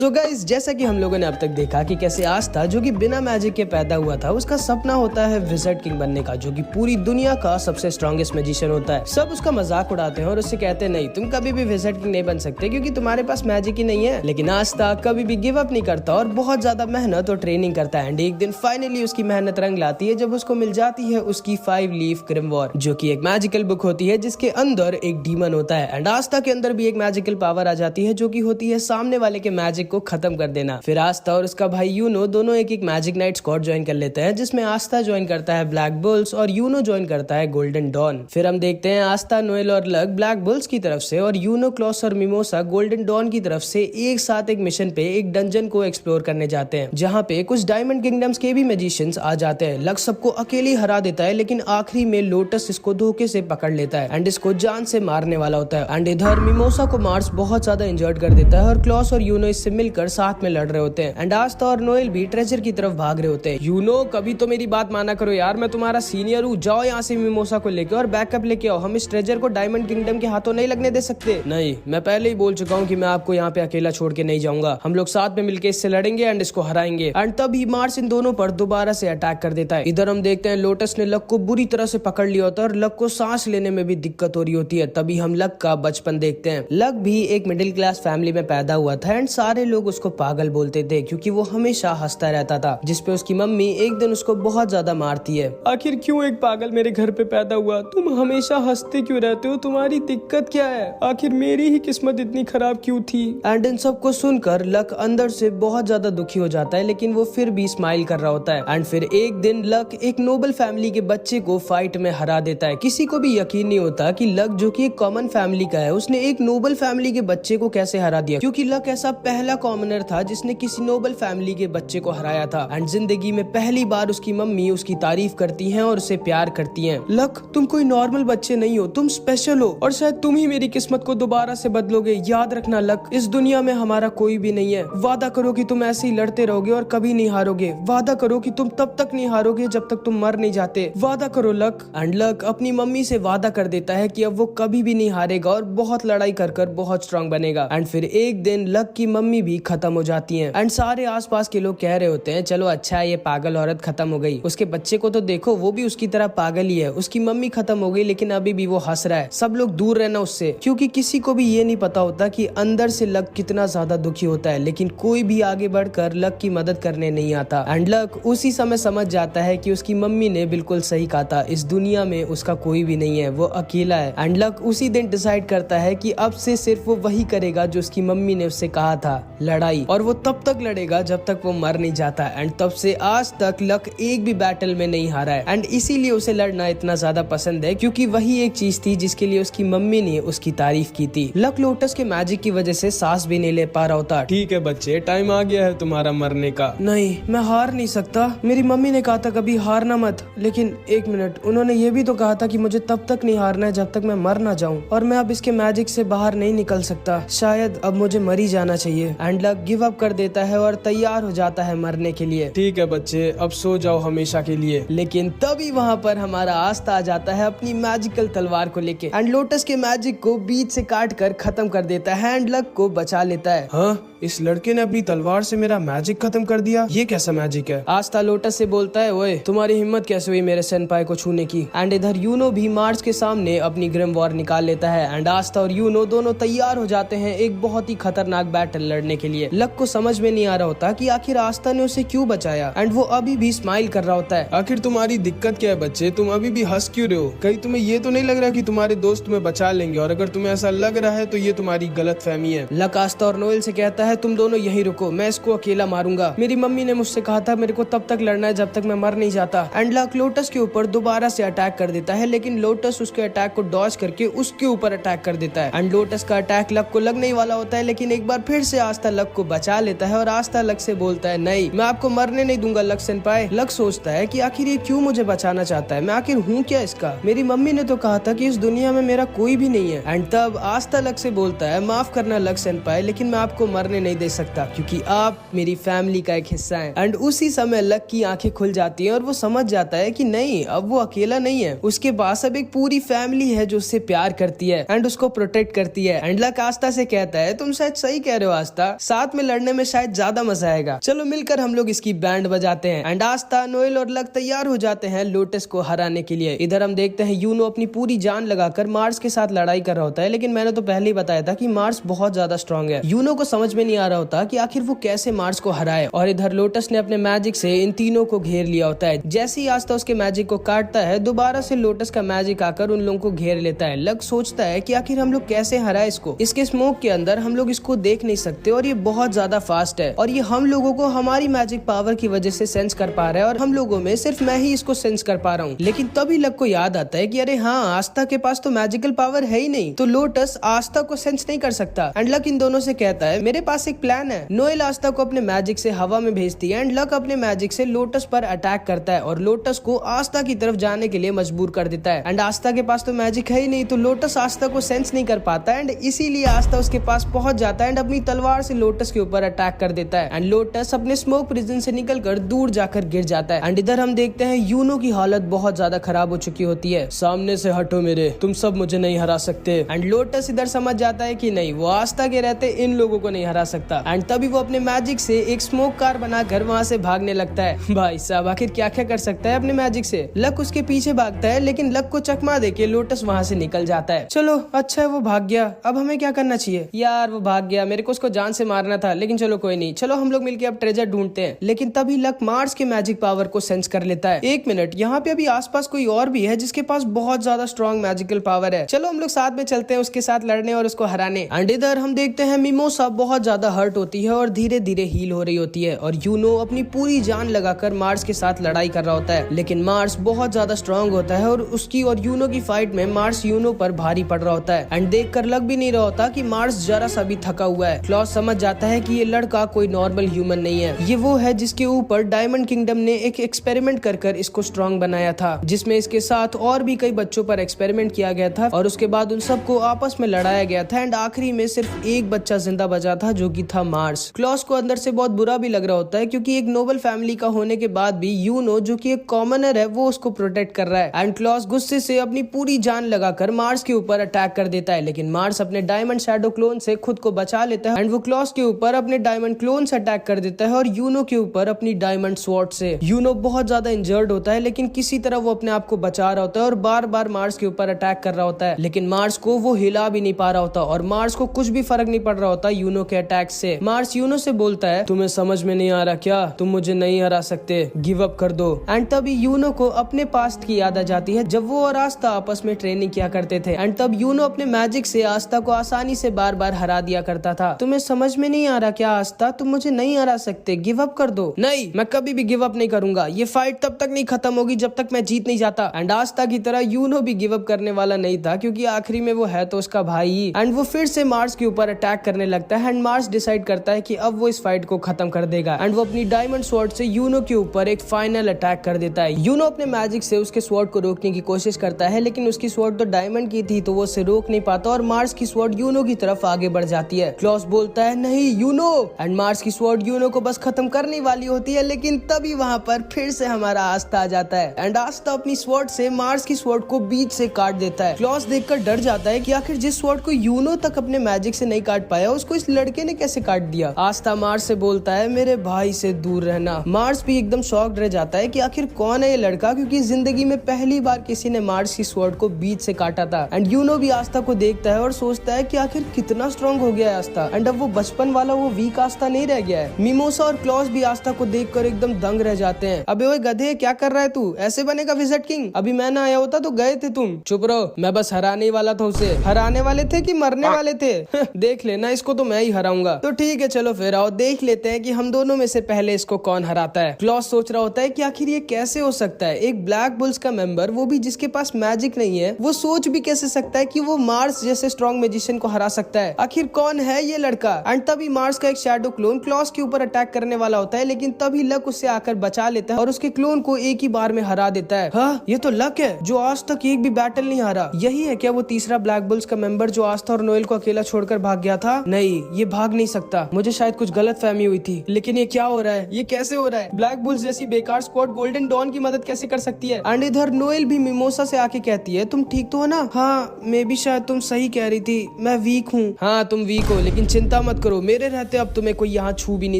तो गाइस, जैसा कि हम लोगों ने अब तक देखा कि कैसे आस्था जो कि बिना मैजिक के पैदा हुआ था, उसका सपना होता है विज़र्ड किंग बनने का, जो कि पूरी दुनिया का सबसे स्ट्रॉन्गेस्ट मैजिशियन होता है। सब उसका मजाक उड़ाते हैं और उससे कहते हैं नहीं, तुम कभी भी विज़र्ड किंग नहीं बन सकते क्योंकि तुम्हारे पास मैजिक ही नहीं है। लेकिन आस्था कभी भी गिव अप नहीं करता और बहुत ज्यादा मेहनत और ट्रेनिंग करता है। एंड एक दिन फाइनली उसकी मेहनत रंग लाती है जब उसको मिल जाती है उसकी 5 लीफ ग्रिमवॉर, जो कि एक मैजिकल बुक होती है जिसके अंदर एक डीमन होता है। एंड आस्था के अंदर भी एक मैजिकल पावर आ जाती है जो कि होती है सामने वाले के मैजिक को खत्म कर देना। फिर आस्था और उसका भाई यूनो दोनों एक मैजिक नाइट स्क्वाड ज्वाइन कर लेते हैं, जिसमें आस्था ज्वाइन करता है ब्लैक बुल्स और यूनो ज्वाइन करता है गोल्डन डॉन। फिर हम देखते हैं आस्था, नोएल और लक ब्लैक बुल्स की तरफ से और यूनो, क्लॉस और मिमोसा गोल्डन डॉन की तरफ से एक साथ एक मिशन पे एक डंजन को एक्सप्लोर करने जाते हैं, जहाँ पे कुछ डायमंड किंगडम्स के भी मैजिशियंस आ जाते हैं। लक सबको अकेले हरा देता है, लेकिन आखिरी में लोटस इसको धोखे से पकड़ लेता है एंड इसको जान से मारने वाला होता है। एंड इधर मिमोसा को मार्स बहुत ज्यादा इंजर्ड कर देता है और क्लॉस और यूनो इससे मिलकर साथ में लड़ रहे होते हैं। एंड आस्था और नोएल भी ट्रेजर की तरफ भाग रहे होते हैं। यूनो, कभी तो मेरी बात माना करो यार, मैं तुम्हारा सीनियर हूँ, जाओ यहाँ से मिमोसा को लेके और बैकअप लेके आओ। हम इस ट्रेजर को डायमंड किंगडम के हाथों नहीं लगने दे सकते। नहीं, मैं पहले ही बोल चुका हूँ कि मैं आपको यहाँ पे अकेला छोड़ के नहीं जाऊंगा। हम लोग साथ में मिलकर इससे लड़ेंगे एंड इसको हराएंगे। एंड तभी मार्स इन दोनों पर दोबारा से अटैक कर देता है। इधर हम देखते हैं लोटस ने लक को बुरी तरह से पकड़ लिया होता है और लक को सांस लेने में भी दिक्कत हो रही होती है। तभी हम लक का बचपन देखते हैं। लक भी एक मिडिल क्लास फैमिली में पैदा हुआ था एंड सारे लोग उसको पागल बोलते थे क्योंकि वो हमेशा हंसता रहता था, जिसपे उसकी मम्मी एक दिन उसको बहुत ज्यादा मारती है। आखिर क्यों एक पागल मेरे घर पे पैदा हुआ? तुम हमेशा हंसते क्यों रहते हो? तुम्हारी दिक्कत क्या है? आखिर मेरी ही किस्मत इतनी खराब क्यों थी? एंड इन सबको सुनकर लक अंदर से बहुत ज्यादा दुखी हो जाता है, लेकिन वो फिर भी स्माइल कर रहा होता है। एंड फिर एक दिन लक एक नोबल फैमिली के बच्चे को फाइट में हरा देता है। किसी को भी यकीन नहीं होता कि लक, जो कि एक कॉमन फैमिली का है, उसने एक नोबल फैमिली के बच्चे को कैसे हरा दिया, क्योंकि लक ऐसा पहला कॉमनर था जिसने किसी नोबल फैमिली के बच्चे को हराया था। एंड जिंदगी में पहली बार उसकी मम्मी उसकी तारीफ करती हैं और उसे प्यार करती हैं। लक, तुम कोई नॉर्मल बच्चे नहीं हो, तुम स्पेशल हो और शायद तुम ही मेरी किस्मत को दोबारा से बदलोगे। याद रखना लक, इस दुनिया में हमारा कोई भी नहीं है। वादा करो कि तुम ऐसे ही लड़ते रहोगे और कभी नहीं हारोगे। वादा करो कि तुम तब तक नहीं हारोगे जब तक तुम मर नहीं जाते। वादा करो लक। एंड लक अपनी मम्मी से वादा कर देता है कि अब वो कभी भी नहीं हारेगा और बहुत लड़ाई कर कर बहुत स्ट्रांग बनेगा। एंड फिर एक दिन लक की मम्मी भी खत्म हो जाती है एंड सारे आसपास के लोग कह रहे होते हैं चलो अच्छा है, ये पागल औरत खत्म हो गई, उसके बच्चे को तो देखो, वो भी उसकी तरह पागल ही है। उसकी मम्मी खत्म हो गई लेकिन अभी भी वो हंस रहा है। सब लोग दूर रहना उससे, क्योंकि किसी को भी ये नहीं पता होता कि अंदर से लक कितना ज्यादा दुखी होता है, लेकिन कोई भी आगे बढ़कर लक की मदद करने नहीं आता। एंड लक उसी समय समझ जाता है कि उसकी मम्मी ने बिल्कुल सही कहा था, इस दुनिया में उसका कोई भी नहीं है, वो अकेला है। एंड लक उसी दिन डिसाइड करता है कि अब से सिर्फ वो वही करेगा जो उसकी मम्मी ने उससे कहा था, लड़ाई, और वो तब तक लड़ेगा जब तक वो मर नहीं जाता। एंड तब से आज तक लक एक भी बैटल में नहीं हारा है एंड इसीलिए उसे लड़ना इतना ज्यादा पसंद है, क्योंकि वही एक चीज थी जिसके लिए उसकी मम्मी ने उसकी तारीफ की थी। लक लोटस के मैजिक की वजह से सांस भी नहीं ले पा रहा होता। ठीक है बच्चे, टाइम आ गया है तुम्हारा मरने का। नहीं, मैं हार नहीं सकता, मेरी मम्मी ने कहा था कभी हारना मत, लेकिन एक मिनट, उन्होंने ये भी तो कहा था कि मुझे तब तक नहीं हारना है जब तक मैं मर ना जाऊं, और मैं अब इसके मैजिक से बाहर नहीं निकल सकता। शायद अब मुझे मर ही जाना चाहिए। एंड लक गिव अप कर देता है और तैयार हो जाता है मरने के लिए। ठीक है बच्चे, अब सो जाओ हमेशा के लिए। लेकिन तभी वहाँ पर हमारा आस्था आ जाता है अपनी मैजिकल तलवार को लेके एंड लोटस के मैजिक को बीच से काट कर खत्म कर देता है एंड लक को बचा लेता है। हाँ, इस लड़के ने अपनी तलवार से मेरा मैजिक खत्म कर दिया, ये कैसा मैजिक है? आस्था लोटस से बोलता है, ओए तुम्हारी हिम्मत कैसे हुई मेरे सेनपाई को छूने की? एंड इधर यूनो भी मार्स के सामने अपनी ग्रिमवॉर निकाल लेता है एंड आस्था और यूनो दोनों तैयार हो जाते हैं एक बहुत ही खतरनाक बैटल लड़ने के लिए। लक को समझ में नहीं आ रहा होता कि आखिर आस्था ने उसे क्यों बचाया एंड वो अभी भी स्माइल कर रहा होता है। आखिर तुम्हारी दिक्कत क्या है बच्चे? तुम अभी भी हंस क्यों रहे हो? कहीं तुम्हें ये तो नहीं लग रहा कि तुम्हारे दोस्त तुम्हें बचा लेंगे? और अगर तुम्हें ऐसा लग रहा है तो ये तुम्हारी गलतफहमी है। लक आस्था और नोएल से कहता है तुम दोनों यहीं रुको, मैं इसको अकेला मारूंगा। मेरी मम्मी ने मुझसे कहा था मेरे को तब तक लड़ना है जब तक मैं मर नहीं जाता। एंड लक लोटस के ऊपर दोबारा से अटैक कर देता है, लेकिन लोटस उसके अटैक को डॉज करके उसके ऊपर अटैक कर देता है। एंड लोटस का अटैक लक को लगने ही वाला होता है, लेकिन एक बार फिर से आस्था लक को बचा लेता है और आस्था लक से बोलता है नहीं, मैं आपको मरने नहीं दूंगा लक सेनपाई। लक सोचता है कि आखिर ये क्यों मुझे बचाना चाहता है, मैं आखिर हूँ क्या इसका? मेरी मम्मी ने तो कहा था कि इस दुनिया में मेरा कोई भी नहीं है। एंड तब आस्था लक से बोलता है माफ करना लक सेनपाई, लेकिन मैं आपको मरने नहीं दे सकता क्योंकि आप मेरी फैमिली का एक हिस्सा हैं। एंड उसी समय लक की आंखें खुल जाती हैं और वो समझ जाता है कि नहीं, अब वो अकेला नहीं है, उसके पास अब एक पूरी फैमिली है जो उससे प्यार करती है एंड उसको प्रोटेक्ट करती है। एंड लक आस्था से कहता है तुम शायद सही कह रहे हो आस्था, साथ में लड़ने में शायद ज्यादा मजा आएगा, चलो मिलकर हम लोग इसकी बैंड बजाते हैं। एंड आस्था, नोएल और लक तैयार हो जाते हैं लोटस को हराने के लिए। इधर हम देखते हैं यूनो अपनी पूरी जान लगाकर मार्स के साथ लड़ाई कर रहा होता है, लेकिन मैंने तो पहले ही बताया था कि मार्स बहुत ज्यादा स्ट्रांग है। यूनो को समझ में नहीं आ रहा होता कि आखिर वो कैसे मार्स को हराए। और इधर लोटस ने अपने मैजिक से इन तीनों को घेर लिया होता है। जैसे ही आस्था उसके मैजिक को काटता है, दोबारा से लोटस का मैजिक आकर उन लोगों को घेर लेता है। लक सोचता है कि आखिर हम लोग कैसे हराए इसको, इसके स्मोक के अंदर हम लोग इसको देख नहीं सकते और ये बहुत ज्यादा फास्ट है और ये हम लोगों को हमारी मैजिक पावर की वजह से सेंस कर पा रहा है और हम लोगों में सिर्फ मैं ही इसको सेंस कर पा रहा हूँ। लेकिन तभी लक को याद आता है कि अरे हाँ, आस्था के पास तो मैजिकल पावर है ही नहीं, तो लोटस आस्था को सेंस नहीं कर सकता। एंड लक इन दोनों से कहता है मेरे पास एक प्लान है। नोएल आस्था को अपने मैजिक से हवा में भेजती है एंड लक अपने मैजिक से लोटस पर अटैक करता है और लोटस को आस्था की तरफ जाने के लिए मजबूर कर देता है। एंड आस्था के पास तो मैजिक है ही नहीं, तो लोटस आस्था को सेंस नहीं कर पाता एंड इसीलिए आस्था उसके पास पहुंच जाता है एंड अपनी तलवार से लोटस के ऊपर अटैक कर देता है। एंड लोटस अपने स्मोक प्रिजन से निकलकर दूर जाकर गिर जाता है। एंड इधर हम देखते हैं यूनो की हालत बहुत ज्यादा खराब हो चुकी होती है। सामने से हटो मेरे, तुम सब मुझे नहीं हरा सकते। एंड लोटस इधर समझ जाता है कि नहीं, वो आस्था के रहते इन लोगों को नहीं हरा सकता। एंड तभी वो अपने मैजिक से एक स्मोक कार बनाकर वहाँ से भागने लगता है। भाई साहब, आखिर क्या क्या कर सकता है अपने मैजिक से। लक उसके पीछे भागता है, लेकिन लक को चकमा देके लोटस वहाँ से निकल जाता है। चलो अच्छा है वो भाग गया, अब हमें क्या करना चाहिए। यार वो भाग गया, मेरे को उसको जान से मारना था, लेकिन चलो कोई नहीं, चलो हम लोग मिलके अब ट्रेजर ढूंढते हैं। लेकिन तभी लक मार्स के मैजिक पावर को सेंस कर लेता है। एक मिनट, यहाँ पे अभी आसपास कोई और भी है जिसके पास बहुत ज्यादा स्ट्रॉन्ग मैजिकल पावर है, चलो हम लोग साथ में चलते हैं उसके साथ लड़ने और उसको हराने। एंड इधर हम देखते हैं मिमोसा बहुत ज्यादा हर्ट होती है और धीरे धीरे हील हो रही होती है और यूनो अपनी पूरी जान लगाकर मार्स के साथ लड़ाई कर रहा होता है। लेकिन मार्स बहुत ज्यादा स्ट्रांग होता है और उसकी और यूनो की फाइट में मार्स यूनो पर भारी पड़ रहा होता है। एंड देखकर लग भी नहीं रहा होता कि मार्स जरा सा भी थका हुआ है। क्लॉस समझ जाता है कि ये लड़का कोई नॉर्मल ह्यूमन नहीं है, ये वो है जिसके ऊपर डायमंड किंगडम ने एक एक्सपेरिमेंट कर इसको स्ट्रांग बनाया था, जिसमें इसके साथ और भी कई बच्चों पर एक्सपेरिमेंट किया गया था और उसके बाद उन सबको आपस में लड़ाया गया था। एंड आखिरी में सिर्फ एक बच्चा जिंदा बचा था जो कि था मार्स। क्लॉस को अंदर से बहुत बुरा भी लग रहा होता है क्योंकि एक नोबल फैमिली का होने के बाद भी यूनो जो कि एक कॉमनर है वो उसको प्रोटेक्ट कर रहा है। एंड क्लॉस गुस्से से अपनी पूरी जान लगाकर मार्स के ऊपर अटैक कर देता है, लेकिन मार्स अपने डायमंड शैडो क्लोन से खुद को बचा लेता है एंड वो क्लॉस के ऊपर अपने डायमंड क्लोन से अटैक कर देता है और यूनो के ऊपर अपनी डायमंड स्वॉर्ड से। यूनो बहुत ज्यादा इंजर्ड होता है, लेकिन किसी तरह वो अपने आप को बचा रहा होता है और बार बार मार्स के ऊपर अटैक कर रहा होता है, लेकिन मार्स को वो हिला भी नहीं पा रहा होता और मार्स को कुछ भी फर्क नहीं पड़ रहा होता यूनो के अटैक से। मार्स यूनो से बोलता है तुम्हें समझ में नहीं आ रहा क्या, तुम मुझे नहीं हरा सकते, गिव अप कर दो। एंड तभी यूनो को अपने पास्ट की याद आ जाती है जब वो और आस्था आपस में ट्रेनिंग किया करते थे। एंड तब यूनो अपने मैजिक से आस्था को आसानी से बार बार हरा दिया करता था। तुम्हें समझ में नहीं आ रहा क्या आस्था, तुम मुझे नहीं हरा सकते, गिव अप कर दो। नहीं, मैं कभी भी गिव अप नहीं करूंगा, ये फाइट तब तक नहीं खत्म होगी जब तक मैं जीत नहीं जाता। एंड आस्था की तरह यूनो भी गिव अप करने वाला नहीं था क्योंकि आखिरी में वो है तो उसका भाई ही। एंड वो फिर से मार्स के ऊपर अटैक करने लगता है एंड मार्स डिसाइड करता है कि अब वो इस फाइट को खत्म कर देगा एंड वो अपनी डायमंड स्वॉर्ड से यूनो के ऊपर एक फाइनल अटैक कर देता है। यूनो अपने मैजिक से उसके स्वॉर्ड को रोकने की कोशिश करता है, लेकिन उसकी स्वॉर्ड तो डायमंड की थी तो वो उसे रोक नहीं पाता और मार्स की स्वॉर्ड यूनो की तरफ आगे बढ़ जाती है। क्लॉस बोलता है नहीं यूनो, एंड मार्स की स्वॉर्ड यूनो को बस खत्म करने वाली होती है, लेकिन तभी वहाँ पर फिर से हमारा आस्था आ जाता है एंड आस्था अपनी स्वॉर्ड से मार्स की स्वॉर्ड को बीच से काट देता है। क्लॉस देखकर डर जाता है कि आखिर जिस स्वॉर्ड को यूनो तक अपने मैजिक से नहीं काट पाया उसको इस लड़के ने कैसे काट दिया। आस्था मार्स से बोलता है मेरे भाई से दूर रहना। मार्स भी एकदम शॉक्ड रह जाता है कि आखिर कौन है ये लड़का, क्योंकि जिंदगी में पहली बार किसी ने मार्स की स्वॉर्ड को बीच से काटा था। एंड यूनो भी आस्था को देखता है और सोचता है कि आखिर कितना स्ट्रॉन्ग हो गया है आस्था एंड अब वो बचपन वाला वो वीक आस्था नहीं रह गया है। मिमोसा और क्लॉस भी आस्था को देखकर एकदम दंग रह जाते हैं। अबे ओए गधे, क्या कर रहा है तू, ऐसे बनेगा विज़र्ड किंग, अभी मैं ना आया होता तो गए थे तुम। चुप रहो, मैं बस हराने वाला था उसे। हराने वाले थे कि मरने वाले थे? देख लेना, इसको तो मैं ही हराऊंगा। तो ठीक है चलो फिर आओ देख लेते हैं कि हम दोनों में से पहले इसको कौन हराता है। क्लॉस सोच रहा होता है कि आखिर ये कैसे हो सकता है, एक ब्लैक बुल्स का मेंबर, वो भी जिसके पास मैजिक नहीं है, वो सोच भी कैसे सकता है कि वो मार्स जैसे स्ट्रॉन्ग मैजिशियन को हरा सकता है। आखिर कौन है ये लड़का। एंड तभी मार्स का एक शैडो क्लोन क्लॉस के ऊपर अटैक करने वाला होता है, लेकिन तभी लक उससे आकर बचा लेता है और उसके क्लोन को एक ही बार में हरा देता है। हाँ, ये तो लक है जो आज तक एक भी बैटल नहीं हारा। यही है क्या वो तीसरा ब्लैक बुल्स का मेंबर जो आस्था और नोएल को अकेला छोड़कर भाग गया था? नहीं, ये भाग भाग नहीं सकता। मुझे शायद कुछ गलत फहमी हुई थी, लेकिन ये क्या हो रहा है? ये कैसे हो रहा है? ब्लैक बुल्स जैसी बेकार स्क्वाड गोल्डन डॉन की मदद कैसे कर सकती है? एंड इधर नोएल भी मिमोसा से आके कहती है, तुम ठीक तो हो ना? हाँ, मैं भी शायद तुम सही कह रही थी, मैं वीक हूँ। हाँ तुम वीक हो, लेकिन चिंता मत करो, मेरे रहते अब तुम्हें कोई यहाँ छू भी नहीं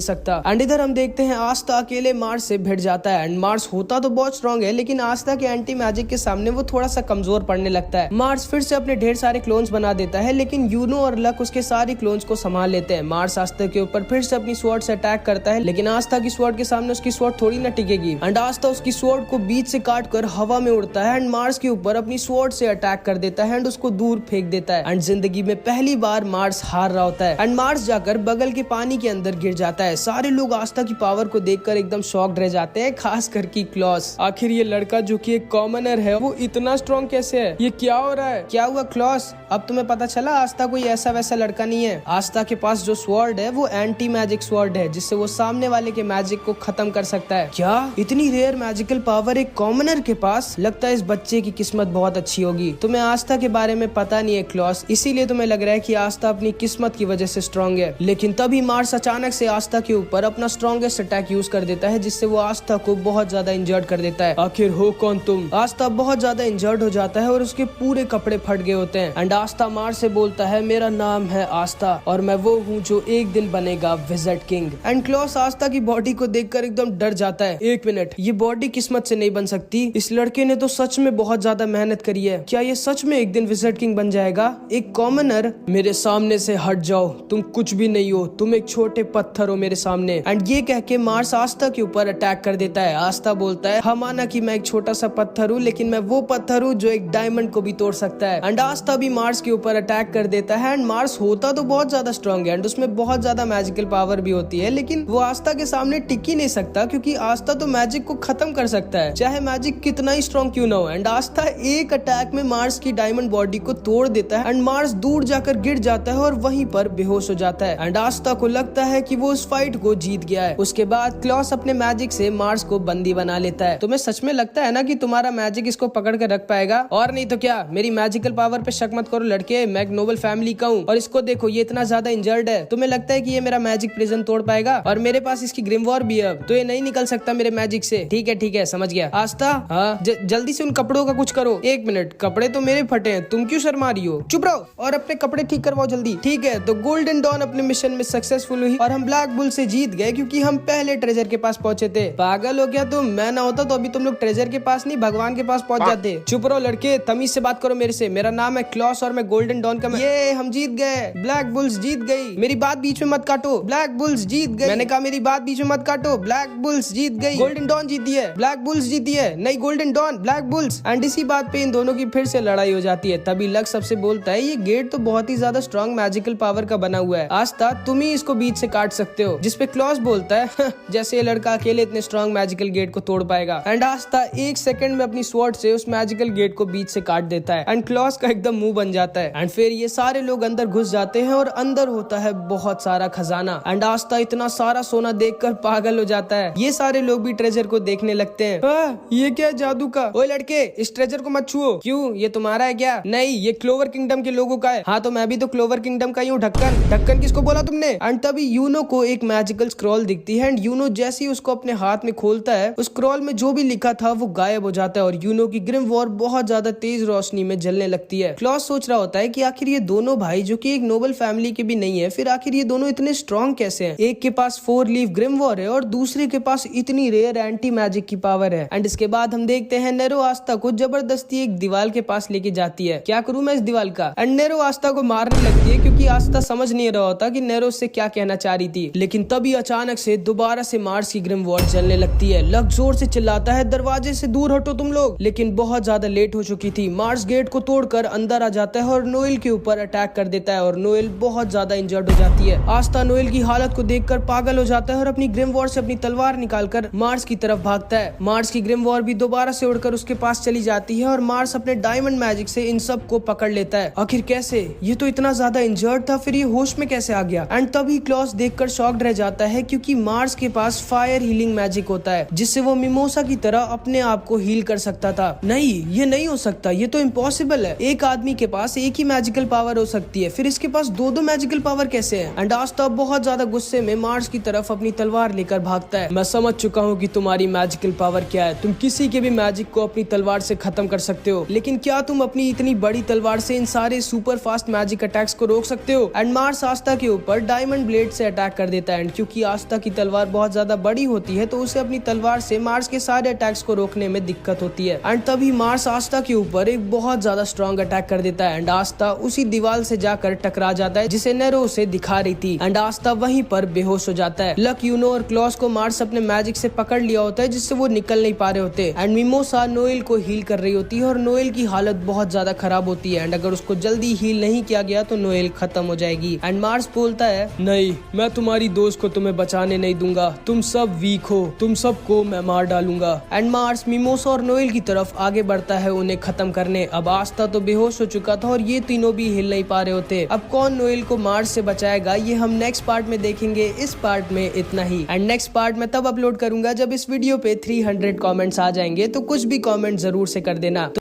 सकता। एंड इधर हम देखते हैं आस्था अकेले मार्स से भिड़ जाता है। एंड मार्स होता तो बहुत स्ट्रॉन्ग है, लेकिन आस्था के एंटी मैजिक के सामने वो थोड़ा सा कमजोर पड़ने लगता है। मार्स फिर से अपने ढेर सारे क्लोन्स बना देता है, लेकिन यूनो और लक उसके सारे क्लोन्स को संभाल लेते हैं। मार्स आस्था के ऊपर फिर से अपनी स्वॉर्ड से अटैक करता है, लेकिन आस्था की स्वॉर्ड के सामने उसकी स्वॉर्ड थोड़ी ना टिकेगी। एंड आस्था उसकी स्वॉर्ड को बीच से काट कर हवा में उड़ता है एंड मार्स के ऊपर अपनी स्वॉर्ड से अटैक कर देता है एंड उसको दूर फेंक देता है। एंड जिंदगी में पहली बार मार्स हार रहा होता है एंड मार्स जाकर बगल के पानी के अंदर गिर जाता है। सारे लोग आस्था की पावर को देखकर एकदम शॉक्ड रह जाते हैं, खास कर की क्लॉस। आखिर ये लड़का जो कि एक कॉमनर है वो इतना स्ट्रॉन्ग कैसे है? ये क्या हो रहा है? क्या हुआ क्लॉस? अब तुम्हें पता चला आस्था कोई ऐसा वैसा लड़का नहीं है। आस्था के पास जो स्वॉर्ड है वो एंटी मैजिक स्वॉर्ड है, जिससे वो सामने वाले के मैजिक को खत्म कर सकता है। क्या इतनी रेयर मैजिकल पावर एक कॉमनर के पास? लगता है इस बच्चे की किस्मत बहुत अच्छी होगी। तुम्हें आस्था के बारे में पता नहीं है क्लॉस, इसीलिए तुम्हें लग रहा है कि आस्था अपनी किस्मत की वजह से स्ट्रॉन्ग है। लेकिन तभी मार्स अचानक से आस्था के ऊपर अपना स्ट्रॉन्गेस्ट अटैक यूज कर देता है, जिससे वो आस्था को बहुत ज्यादा इंजर्ड कर देता है। आखिर हो कौन तुम? आस्था बहुत ज्यादा इंजर्ड हो जाता है और उसके पूरे कपड़े फट गए होते हैं। एंड आस्था मार्स से बोलता है, मेरा नाम है आस्था और मैं वो हूँ जो एक दिन बनेगा विज़र्ड किंग। एंड क्लॉस आस्था की बॉडी को देखकर एकदम डर जाता है। एक मिनट, ये बॉडी किस्मत से नहीं बन सकती। इस लड़के ने तो सच में बहुत ज्यादा मेहनत करी है। क्या ये सच में एक दिन विज़र्ड किंग बन जाएगा? एक कॉमनर? मेरे सामने से हट जाओ, तुम कुछ भी नहीं हो, तुम एक छोटे पत्थर हो मेरे सामने। एंड ये कह के मार्स आस्था के ऊपर अटैक कर देता है। आस्था बोलता है, हाँ माना कि मैं एक छोटा सा पत्थर हूँ, लेकिन मैं वो पत्थर हूँ जो एक डायमंड को भी तोड़ सकता है। एंड आस्था भी मार्स के ऊपर अटैक कर देता है। एंड मार्स होता तो बहुत ज्यादा स्ट्रॉन्ग है एंड उसमें बहुत ज्यादा मैजिकल पावर भी होती है, लेकिन वो आस्था के सामने टिक ही नहीं सकता, क्योंकि आस्था तो मैजिक को खत्म कर सकता है, चाहे मैजिक कितना ही स्ट्रॉन्ग क्यों ना हो। एंड आस्था एक अटैक में मार्स की डायमंड बॉडी को तोड़ देता है एंड मार्स दूर जाकर गिर जाता है और वहीं पर बेहोश हो जाता है। एंड आस्था को लगता है कि वो उस फाइट को जीत गया है। उसके बाद क्लॉस अपने मैजिक से मार्स को बंदी बना लेता है। तुम्हें सच में लगता है ना कि तुम्हारा मैजिक इसको पकड़ कर रख पाएगा? और नहीं तो क्या? मेरी मैजिकल पावर पे शक मत करो लड़के, मैं एक नोबल फैमिली का हूँ और इसको देखो, ये इतना ज्यादा इंजर्ड है। तुम्हें लगता है कि ये मेरा मैजिक प्रिजन तोड़ पाएगा? और मेरे पास इसकी ग्रिमवॉर भी है, तो ये नहीं निकल सकता मेरे मैजिक से। ठीक है समझ गया। आस्था, हाँ जल्दी से उन कपड़ों का कुछ करो। एक मिनट, कपड़े तो मेरे फटे हैं, तुम क्यों शर्मा रही हो? चुप रहो और अपने कपड़े ठीक करवाओ जल्दी। ठीक है, तो गोल्डन डॉन अपने मिशन में सक्सेसफुल हुई और हम ब्लैक बुल से जीत गए, क्योंकि हम पहले ट्रेजर के पास पहुंचे थे। पागल हो गया तुम? मैं ना होता तो अभी तुम लोग ट्रेजर के पास नहीं, भगवान के पास पहुंच जाते। चुप रहो लड़के, तमीज से बात करो मेरे से। मेरा नाम है क्लॉस और मैं गोल्डन डॉन का। ये हम जीत गए, ब्लैक बुल्स जीत गई। मेरी बात बीच में मत काटो, ब्लैक बुल्स जीत गई। मैंने कहा मेरी बात बीच में मत काटो, ब्लैक बुल्स जीत गई। गोल्डन डॉन जीती है, ब्लैक बुल्स जीती है। नहीं, golden dawn, black bulls. And इसी बात पे इन दोनों की फिर से लड़ाई हो जाती है। तभी लक सबसे बोलता है, ये गेट तो बहुत ही ज्यादा स्ट्रॉन्ग मैजिकल पावर का बना हुआ है, आस्था तुम ही इसको बीच से काट सकते हो। जिसपे क्लॉस बोलता है, जैसे ये लड़का अकेले इतने स्ट्रॉन्ग मैजिकल गेट को तोड़ पाएगा। एंड आस्था एक सेकंड में अपनी स्वॉर्ड से उस मैजिकल गेट को बीच से काट देता है एंड क्लॉस का एकदम मुंह बन जाता है। एंड फिर ये सारे लोग अंदर घुस जाते हैं और अंदर होता है बहुत सारा खजाना। एंड आस्था इतना सारा सोना देखकर पागल हो जाता है। ये सारे लोग भी ट्रेजर को देखने लगते हैं। ये क्या जादू का? ओए लड़के, इस ट्रेजर को मत छुओ। क्यों, ये तुम्हारा है क्या? नहीं, ये क्लोवर किंगडम के लोगों का है। हाँ तो मैं भी तो क्लोवर किंगडम का ही हूँ। ढक्कन किसको बोला तुमने? एंड तभी यूनो को एक मैजिकल स्क्रॉल दिखती है एंड यूनो जैसे ही उसको अपने हाथ में खोलता है, उस स्क्रॉल में जो भी लिखा था वो गायब हो जाता है और यूनो की ग्रिमवॉर बहुत ज्यादा तेज रोशनी में जलने लगती है। क्लॉस सोच रहा होता है कि आखिर ये दोनों भाई जो कि एक नोबल फैमिली के भी नहीं है, फिर आखिर ये दोनों इतने स्ट्रॉन्ग कैसे हैं? एक के पास 4 लीफ ग्रिमवॉर है और दूसरे के पास इतनी रेयर एंटी मैजिक की पावर है। एंड इसके बाद हम देखते हैं नेरो आस्था को जबरदस्ती एक दीवार के पास लेके जाती है। क्या करूं मैं इस दीवार का? एंड नेरो आस्था को मारने लगती है, क्योंकि आस्था समझ नहीं रहा होता कि नेरो से क्या कहना चाह रही थी। लेकिन तभी अचानक से दोबारा से मार्स की ग्रिमवॉर जलने लगती है। लक जोर से चिल्लाता है, दरवाजे से दूर हटो तुम लोग। लेकिन बहुत ज्यादा लेट हो चुकी थी। मार्स गेट को तोड़कर अंदर आ जाता है और नोएल के ऊपर अटैक कर देता है और नोएल बहुत ज्यादा इंजर्ड हो जाती है। आस्था नोएल की हालत को देखकर पागल हो जाता है और अपनी ग्रिमवॉर से अपनी तलवार निकालकर मार्स की तरफ भागता है। मार्स की ग्रिमवॉर भी दोबारा से उड़कर उसके पास चली जाती है और मार्स अपने डायमंड मैजिक से इन सब को पकड़ लेता है। आखिर कैसे? ये तो इतना ज्यादा इंजर्ड था, फिर ये होश में कैसे आ गया? एंड तभी क्लॉस देखकर शॉक्ड रह जाता है, क्योंकि मार्स के पास फायर हीलिंग मैजिक होता है, जिससे वो मिमोसा की तरह अपने आप को हील कर सकता था। नहीं, ये नहीं हो सकता, ये तो इम्पॉसिबल है। एक आदमी के पास एक ही मैजिकल पावर हो सकती है, फिर इसके पास दो मैजिकल पावर कैसे है। एंड आस्था बहुत ज्यादा गुस्से में मार्स की तरफ अपनी तलवार लेकर भागता है। मैं समझ चुका हूँ कि तुम्हारी मैजिकल पावर क्या है, तुम किसी के भी मैजिक को अपनी तलवार से खत्म कर सकते हो, लेकिन क्या तुम अपनी इतनी बड़ी तलवार से इन सारे सुपर फास्ट मैजिक अटैक्स को रोक सकते हो। एंड मार्स आस्था के ऊपर डायमंड ब्लेड से अटैक कर देता है। एंड क्योंकि आस्था की तलवार बहुत ज्यादा बड़ी होती है तो उसे अपनी तलवार से मार्स के सारे अटैक्स को रोकने में दिक्कत होती है। एंड तभी मार्स आस्था के ऊपर एक बहुत ज्यादा स्ट्रॉन्ग अटैक कर देता है। एंड आस्था उसी दीवार से जाकर टकरा जाता है जिसे नेरो उसे दिखा रही थी। एंड आस्था वहीं पर बेहोश हो जाता है। लक, यूनो और क्लॉस को मार्स अपने मैजिक से पकड़ लिया होता है जिससे वो निकल नहीं पा रहे होते। एंड मिमोसा नोएल को हील कर रही होती है और नोएल की हालत बहुत ज्यादा खराब होती है। एंड अगर उसको जल्दी हील नहीं किया गया तो नोएल खत्म हो जाएगी। एंड मार्स बोलता है, नहीं, मैं तुम्हारी दोस्त को तुम्हें बचाने नहीं दूंगा, तुम सब वीक हो, तुम सबको मैं मार डालूंगा। एंड मार्स मिमोसा और नोएल की तरफ आगे बढ़ता है उन्हें खत्म करने। अब आस्था तो बेहोश हो चुका था और ये तीनों भी हिल नहीं पा रहे होते। अब कौन नोएल को मार्स से बचाएगा ये हम नेक्स्ट पार्ट में देखेंगे। इस पार्ट में इतना ही। एंड नेक्स्ट पार्ट में तब अपलोड करूंगा जब इस वीडियो पे 300 कमेंट्स आ जाएंगे, तो कुछ भी कमेंट जरूर से कर देना।